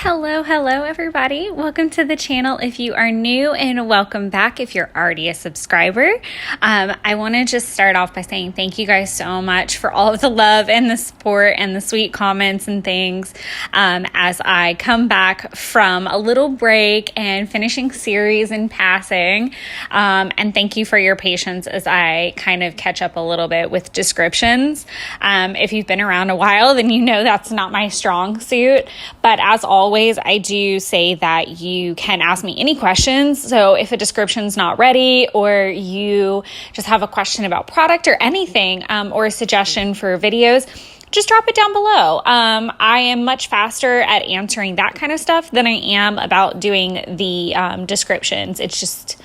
Hello, everybody. Welcome to the channel if you are new, and welcome back if you're already a subscriber. I want to just start off by saying thank you guys so much for all of the love and the support and the sweet comments and things as I come back from a little break and finishing series and passing. And thank you for your patience as I kind of catch up a little bit with descriptions. If you've been around a while, then you know that's not my strong suit. But as always, I do say that you can ask me any questions. So if a description's not ready, or you just have a question about product or anything, or a suggestion for videos, just drop it down below. I am much faster at answering that kind of stuff than I am about doing the descriptions. It's just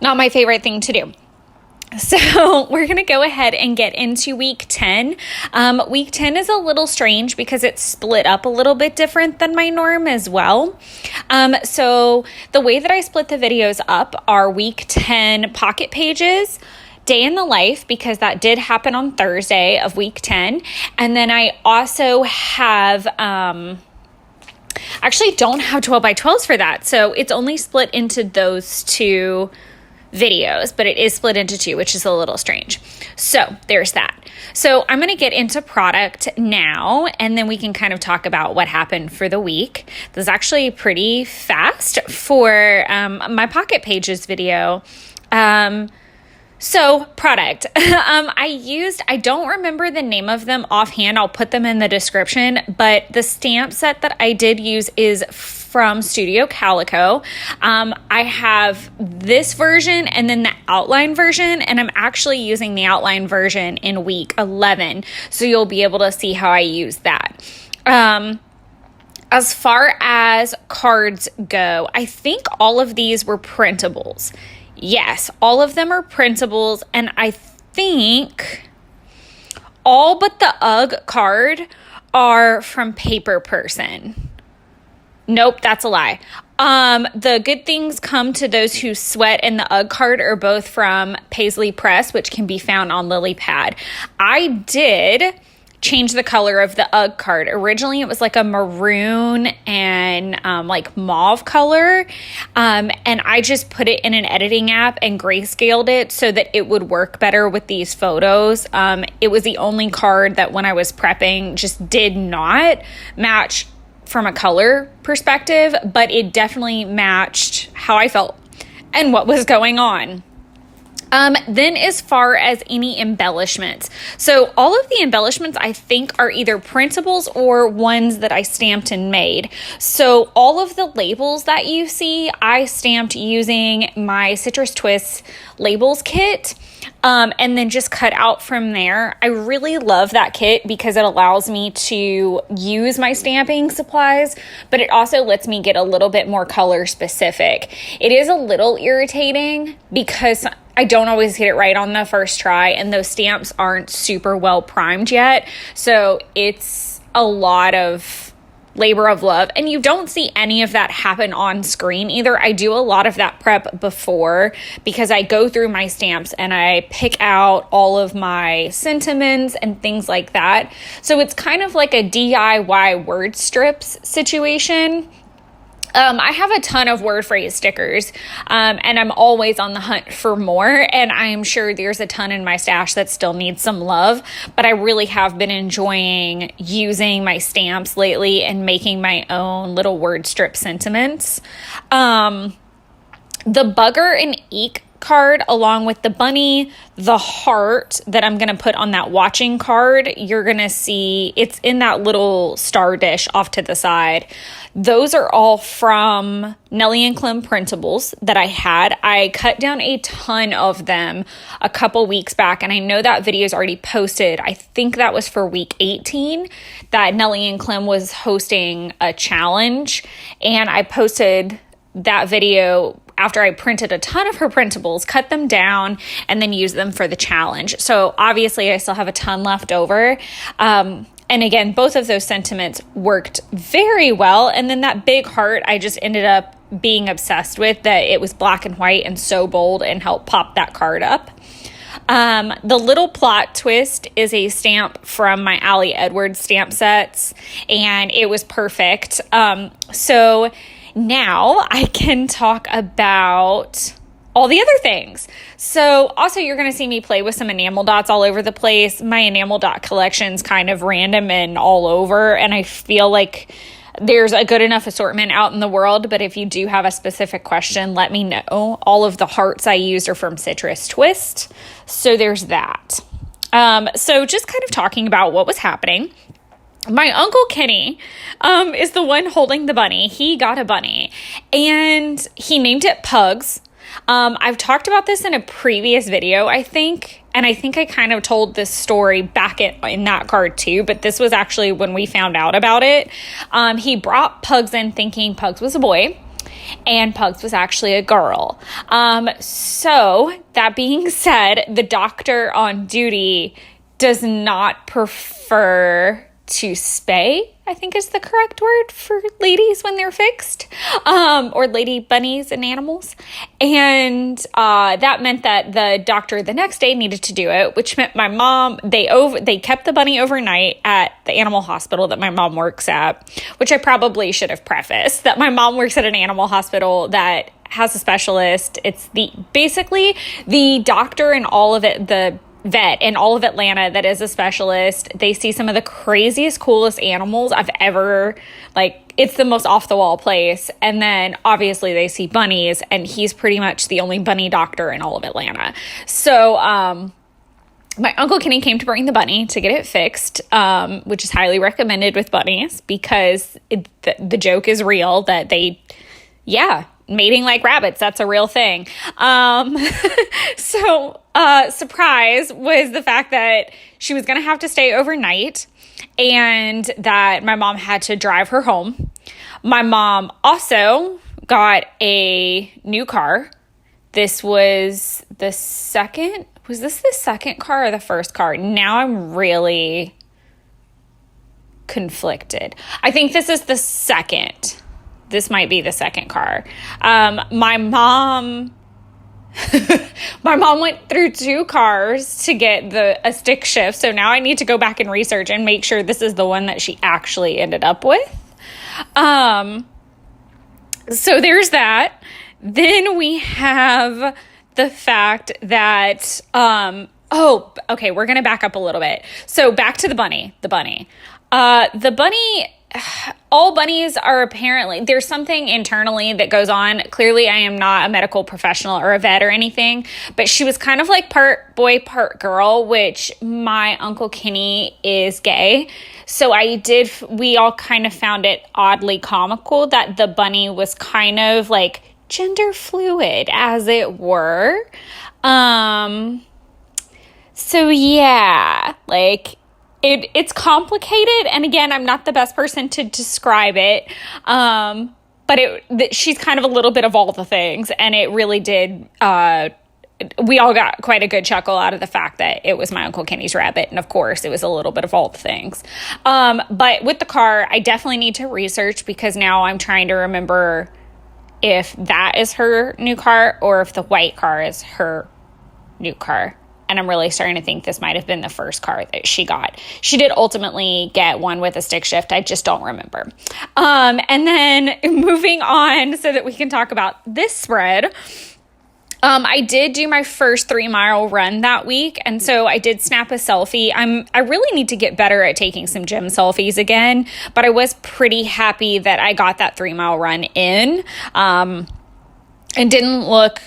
not my favorite thing to do. So we're going to go ahead and get into week 10. Week 10 is a little strange because it's split up a little bit different than my norm as well. So the way that I split the videos up are week 10 pocket pages, day in the life, because that did happen on Thursday of week 10. And then I also have, actually don't have 12 by 12s for that. So it's only split into those two videos, but it is split into two, which is a little strange. So there's that. So I'm going to get into product now, and then we can kind of talk about what happened for the week. This is actually pretty fast for my pocket pages video. So product, I don't remember the name of them offhand. I'll put them in the description, but the stamp set that I did use is from Studio Calico. I have this version and then the outline version, and I'm actually using the outline version in week 11. So you'll be able to see how I use that. As far as cards go, I think all of these were printables. Yes, all of them are printables, and I think all but the UGG card are from Paper Person. Nope, that's a lie. The Good Things Come to Those Who Sweat and the UGG card are both from Paisley Press, which can be found on LilyPad. I did change the color of the UGG card. Originally, it was like a maroon and like mauve color. And I just put it in an editing app and grayscaled it so that it would work better with these photos. It was the only card that when I was prepping just did not match from a color perspective, but it definitely matched how I felt and what was going on. Then as far as any embellishments, so all of the embellishments I think are either printables or ones that I stamped and made. So all of the labels that you see, I stamped using my Citrus Twists labels kit. And then just cut out from there. I really love that kit because it allows me to use my stamping supplies, but it also lets me get a little bit more color specific. It is a little irritating because I don't always get it right on the first try, and those stamps aren't super well primed yet. So it's a lot of labor of love, and you don't see any of that happen on screen either. I do a lot of that prep before because I go through my stamps and I pick out all of my sentiments and things like that. So it's kind of like a DIY word strips situation. I have a ton of word phrase stickers, and I'm always on the hunt for more, and I'm sure there's a ton in my stash that still needs some love, but I really have been enjoying using my stamps lately and making my own little word strip sentiments. The Bugger and Eek card, along with the bunny, the heart that I'm going to put on that watching card, you're going to see it's in that little star dish off to the side. Those are all from Nellie & Clem printables that I had. I cut down a ton of them a couple weeks back, and I know that video is already posted. I think that was for week 18 that Nellie & Clem was hosting a challenge, and I posted that video after I printed a ton of her printables, cut them down, and then used them for the challenge. So obviously I still have a ton left over. And again, both of those sentiments worked very well. And then that big heart, I just ended up being obsessed with, that it was black and white and so bold and helped pop that card up. The little plot twist is a stamp from my Allie Edwards stamp sets, and it was perfect. So now I can talk about all the other things. So also you're going to see me play with some enamel dots all over the place. My enamel dot collection's kind of random and all over, and I feel like there's a good enough assortment out in the world, but if you do have a specific question, let me know. All of the hearts I used are from Citrus Twist, so there's that. So just kind of talking about what was happening. My Uncle Kenny is the one holding the bunny. He got a bunny, and he named it Pugs. I've talked about this in a previous video, I think, and I think I kind of told this story back in that card too, but this was actually when we found out about it. He brought Pugs in thinking Pugs was a boy, and Pugs was actually a girl. So that being said, the doctor on duty does not prefer to spay, I think is the correct word for ladies when they're fixed, or lady bunnies and animals. And that meant that the doctor the next day needed to do it, which meant my mom, they kept the bunny overnight at the animal hospital that my mom works at, which I probably should have prefaced that my mom works at an animal hospital that has a specialist. It's basically the doctor and all of it, the vet in all of Atlanta that is a specialist. They see some of the craziest, coolest animals I've ever, it's the most off the wall place. And then obviously they see bunnies, and he's pretty much the only bunny doctor in all of Atlanta. So, my Uncle Kenny came to bring the bunny to get it fixed, which is highly recommended with bunnies because the joke is real that mating like rabbits, that's a real thing. So surprise was the fact that she was going to have to stay overnight and that my mom had to drive her home. My mom also got a new car. This was the second car or the first car? Now I'm really conflicted. I think this is the second. This might be the second car. My mom went through 2 cars to get a stick shift. So now I need to go back and research and make sure this is the one that she actually ended up with. So there's that. Then we have the fact that, okay, we're going to back up a little bit. So back to the bunny. All bunnies are apparently, there's something internally that goes on. Clearly, I am not a medical professional or a vet or anything, but she was kind of like part boy, part girl, which my Uncle Kenny is gay. So we all kind of found it oddly comical that the bunny was kind of like gender fluid, as it were. So yeah, it's complicated, and again, I'm not the best person to describe it, but she's kind of a little bit of all the things, and it really did, we all got quite a good chuckle out of the fact that it was my Uncle Kenny's rabbit, and of course, it was a little bit of all the things. But with the car, I definitely need to research, because now I'm trying to remember if that is her new car, or if the white car is her new car. And I'm really starting to think this might have been the first car that she got. She did ultimately get one with a stick shift. I just don't remember. And then moving on so that we can talk about this spread. I did do my first 3-mile run that week. And so I did snap a selfie. I really need to get better at taking some gym selfies again. But I was pretty happy that I got that 3-mile run in. And didn't look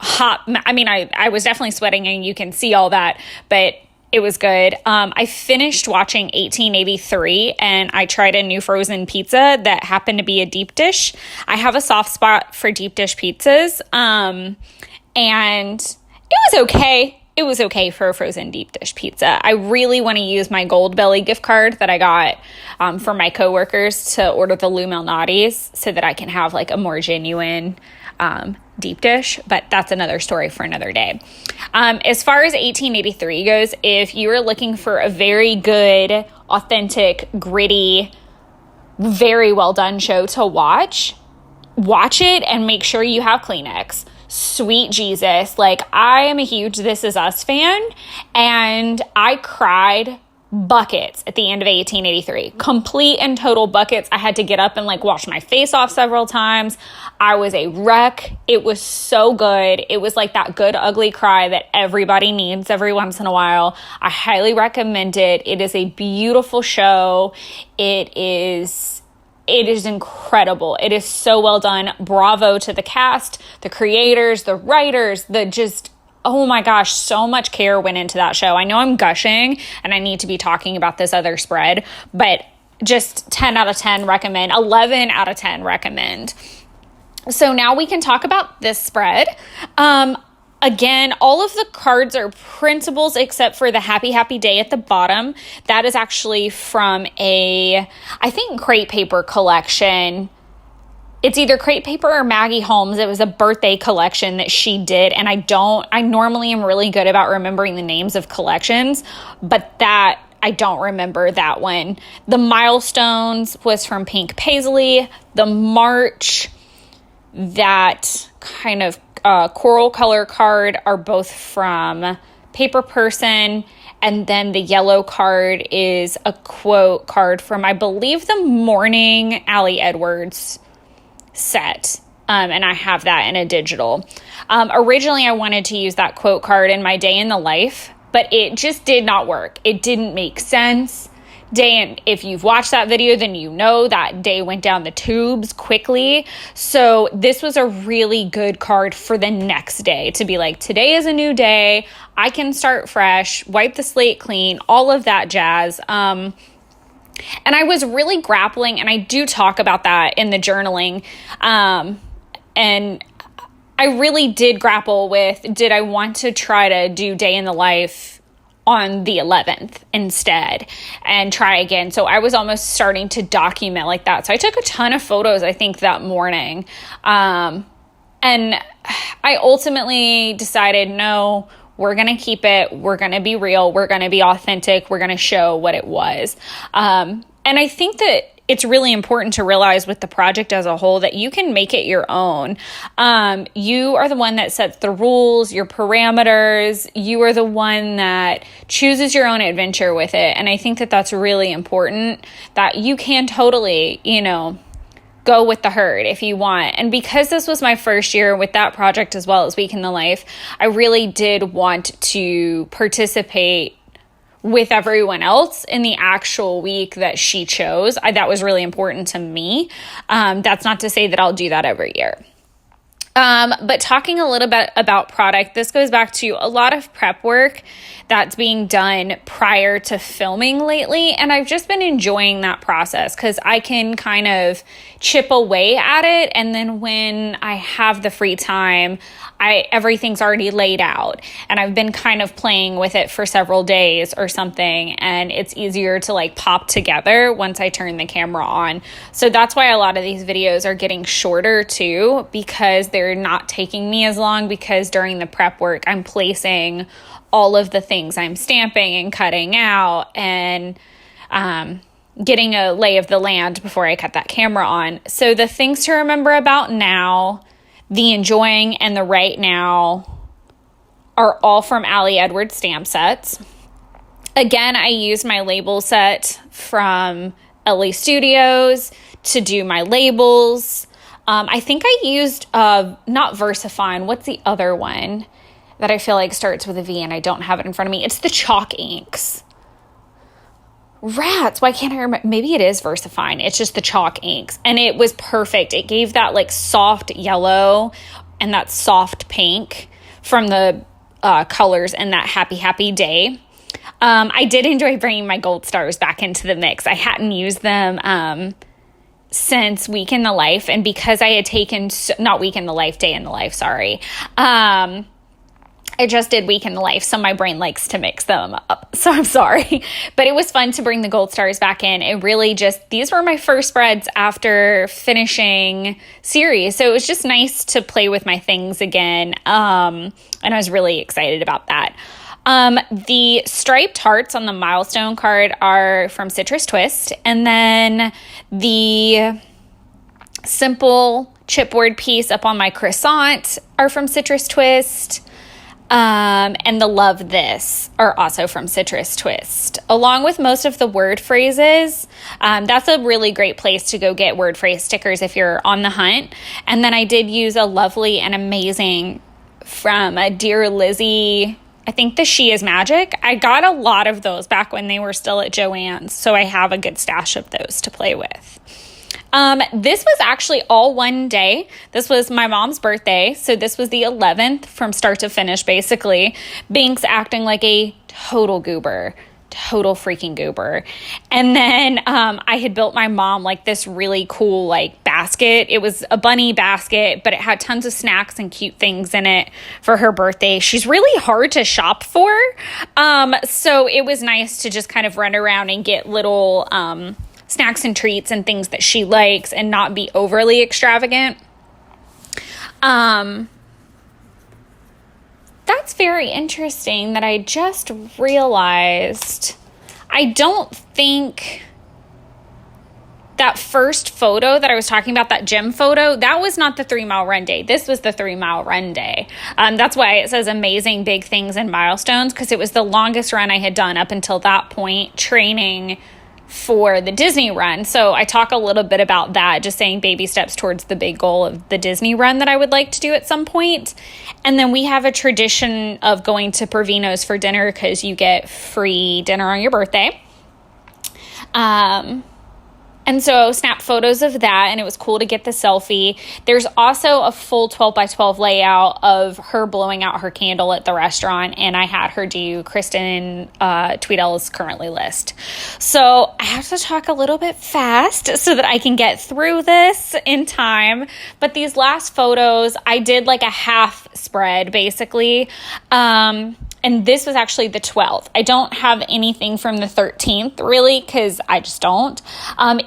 hot. I mean, I was definitely sweating, and you can see all that, but it was good. I finished watching 1883, and I tried a new frozen pizza that happened to be a deep dish. I have a soft spot for deep dish pizzas, and it was okay. It was okay for a frozen deep dish pizza. I really want to use my Gold Belly gift card that I got for my coworkers to order the Lou Malnati's so that I can have a more genuine deep dish, but that's another story for another day. As far as 1883 goes, if you are looking for a very good, authentic, gritty, very well done show to watch it and make sure you have Kleenex. sweet Jesus. Like, I am a huge This Is Us fan, and I cried buckets at the end of 1883. Complete and total buckets. I had to get up and like wash my face off several times. I was a wreck. It was so good. It was like that good ugly cry that everybody needs every once in a while. I highly recommend it. It is a beautiful show. It is incredible. It is so well done. Bravo to the cast, the creators, the writers, oh my gosh, so much care went into that show. I know I'm gushing and I need to be talking about this other spread, but just 10 out of 10 recommend, 11 out of 10 recommend. So now we can talk about this spread. Again, all of the cards are printables except for the Happy Happy Day at the bottom. That is actually from I think Crate Paper collection. It's either Crate Paper or Maggie Holmes. It was a birthday collection that she did. And I normally am really good about remembering the names of collections, but I don't remember that one. The Milestones was from Pink Paisley. The March, that kind of coral color card, are both from Paper Person. And then the yellow card is a quote card from, I believe, the Morning Allie Edwards set. And I have that in a digital. Originally, I wanted to use that quote card in my Day in the Life, but it just did not work. It didn't make sense. If you've watched that video, then you know that day went down the tubes quickly. So this was a really good card for the next day to be like, today is a new day. I can start fresh, wipe the slate clean, all of that jazz. And I was really grappling, and I do talk about that in the journaling. And I really did grapple with, did I want to try to do Day in the Life on the 11th instead and try again? So I was almost starting to document like that. So I took a ton of photos, I think, that morning. And I ultimately decided, no, we're going to keep it. We're going to be real. We're going to be authentic. We're going to show what it was. And I think that it's really important to realize with the project as a whole that you can make it your own. You are the one that sets the rules, your parameters. You are the one that chooses your own adventure with it. And I think that that's really important, that you can totally, go with the herd if you want. And because this was my first year with that project as well as Week in the Life, I really did want to participate with everyone else in the actual week that she chose. That was really important to me. That's not to say that I'll do that every year. But talking a little bit about product, this goes back to a lot of prep work that's being done prior to filming lately. And I've just been enjoying that process because I can kind of chip away at it. And then when I have the free time, everything's already laid out, and I've been kind of playing with it for several days or something, and it's easier to like pop together once I turn the camera on. So that's why a lot of these videos are getting shorter too, because they're not taking me as long, because during the prep work, I'm placing all of the things I'm stamping and cutting out and getting a lay of the land before I cut that camera on. So the things to remember about now, the enjoying, and the right now are all from Allie Edwards stamp sets. Again, I used my label set from LA Studios to do my labels. I think I used, not VersaFine, what's the other one that I feel like starts with a V and I don't have it in front of me? It's the chalk inks. Rats, why can't I remember? Maybe it is VersaFine. It's just the chalk inks. And it was perfect. It gave that like soft yellow and that soft pink from the colors in that Happy Happy Day. I did enjoy bringing my gold stars back into the mix. I hadn't used them since Week in the Life. And because I had taken, not Week in the Life, Day in the Life, sorry. I just did Week in the Life, so my brain likes to mix them up. So I'm sorry. But it was fun to bring the gold stars back in. It really these were my first spreads after finishing series. So it was just nice to play with my things again. And I was really excited about that. The striped hearts on the milestone card are from Citrus Twist. And then the simple chipboard piece up on my croissant are from Citrus Twist. And the Love This are also from Citrus Twist, along with most of the word phrases. That's a really great place to go get word phrase stickers if you're on the hunt. And then I did use a lovely and amazing from a Dear Lizzie, I think the She Is Magic. I got a lot of those back when they were still at Joann's, so I have a good stash of those to play with. This was actually all one day. This was my mom's birthday, so this was the 11th from start to finish, basically. Binks acting like a total freaking goober. And then I had built my mom like this really cool like basket. It was a bunny basket, but it had tons of snacks and cute things in it for her birthday. She's really hard to shop for, so it was nice to just kind of run around and get little snacks and treats and things that she likes and not be overly extravagant. That's very interesting that I just realized. I don't think that first photo that I was talking about, that gym photo, that was not the 3 mile run day. This was the 3 mile run day. That's why it says amazing big things and milestones, because it was the longest run I had done up until that point, training for the Disney run. So I talk a little bit about that, just saying baby steps towards the big goal of the Disney run that I would like to do at some point. And then we have a tradition of going to Pervino's for dinner because you get free dinner on your birthday. And so snapped photos of that, and it was cool to get the selfie. There's also a full 12 by 12 layout of her blowing out her candle at the restaurant, and I had her do Kristen Tweedle's Currently list. So I have to talk a little bit fast so that I can get through this in time. But these last photos, I did like a half spread, basically. And this was actually the 12th. I don't have anything from the 13th, really, because I just don't.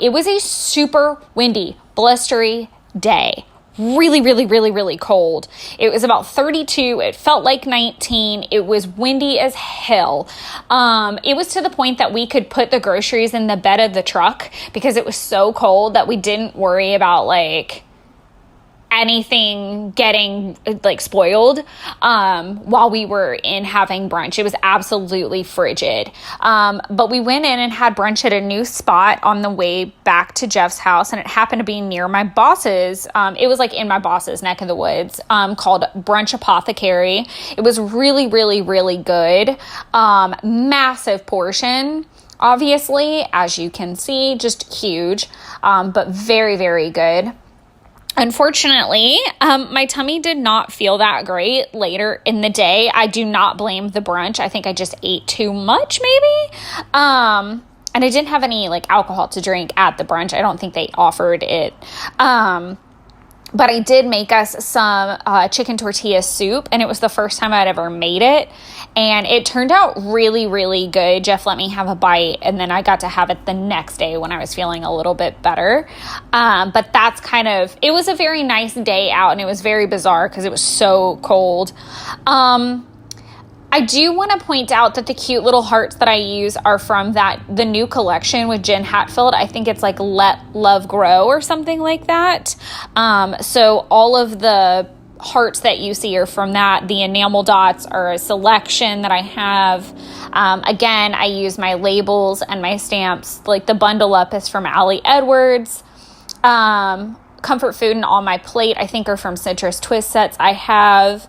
It was a super windy, blustery day. Really, really, really, really cold. It was about 32. It felt like 19. It was windy as hell. It was to the point that we could put the groceries in the bed of the truck because it was so cold that we didn't worry about, like, anything getting like spoiled while we were in having brunch. It was absolutely frigid. But we went in and had brunch at a new spot on the way back to Jeff's house, and it happened to be near my boss's. It was like in my boss's neck of the woods, called Brunch Apothecary. It was really, really, really good. Massive portion. Obviously, as you can see, just huge, but very, very good. Unfortunately, my tummy did not feel that great later in the day. I do not blame the brunch. I think I just ate too much, maybe. And I didn't have any like alcohol to drink at the brunch. I don't think they offered it. But I did make us some chicken tortilla soup, and it was the first time I'd ever made it. And it turned out really, really good. Jeff let me have a bite, and then I got to have it the next day when I was feeling a little bit better. But that's kind of, it was a very nice day out, and it was very bizarre because it was so cold. I do want to point out that the cute little hearts that I use are from the new collection with Jen Hatfield. I think it's like Let Love Grow or something like that. So all of the hearts that you see are from that. The enamel dots are a selection that I have. Again, I use my labels and my stamps. Like the bundle up is from Allie Edwards. Comfort Food and All My Plate, I think, are from Citrus Twist sets I have.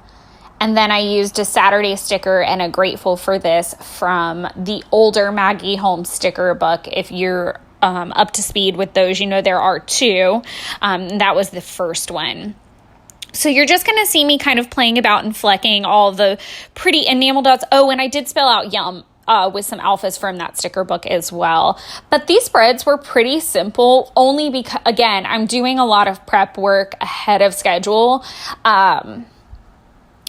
And then I used a Saturday sticker and a Grateful for This from the older Maggie Holmes sticker book. If you're up to speed with those, you know there are two. That was the first one. So you're just going to see me kind of playing about and flecking all the pretty enamel dots. Oh, and I did spell out yum with some alphas from that sticker book as well. But these spreads were pretty simple, only because, again, I'm doing a lot of prep work ahead of schedule.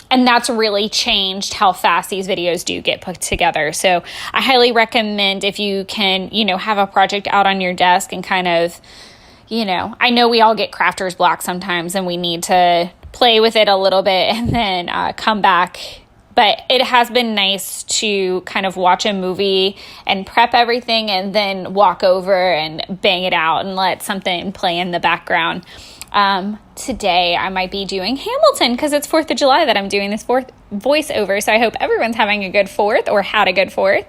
And that's really changed how fast these videos do get put together. So I highly recommend if you can, have a project out on your desk and kind of, I know we all get crafter's block sometimes and we need to play with it a little bit and then come back. But it has been nice to kind of watch a movie and prep everything and then walk over and bang it out and let something play in the background. Today I might be doing Hamilton because it's 4th of July that I'm doing this voiceover. So I hope everyone's having a good 4th or had a good 4th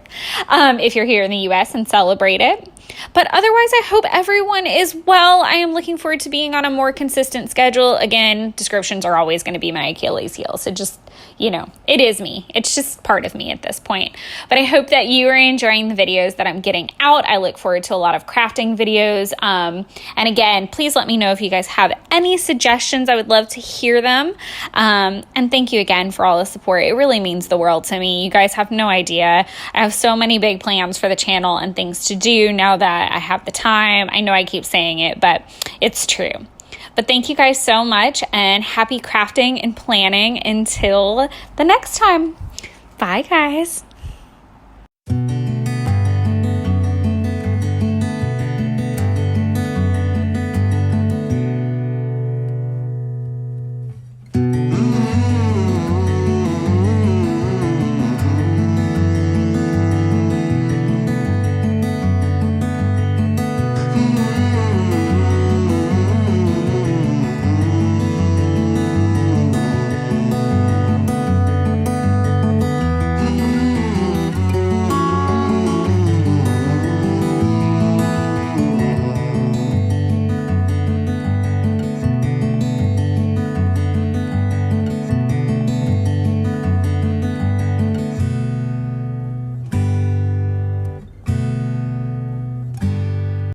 if you're here in the US and celebrate it. But otherwise, I hope everyone is well. I am looking forward to being on a more consistent schedule. Again, descriptions are always going to be my Achilles heel. So just, it is me. It's just part of me at this point. But I hope that you are enjoying the videos that I'm getting out. I look forward to a lot of crafting videos. And again, please let me know if you guys have any suggestions. I would love to hear them. And thank you again for all the support. It really means the world to me. You guys have no idea. I have so many big plans for the channel and things to do now that I have the time. I know I keep saying it, but it's true. But thank you guys so much, and happy crafting and planning until the next time. Bye, guys.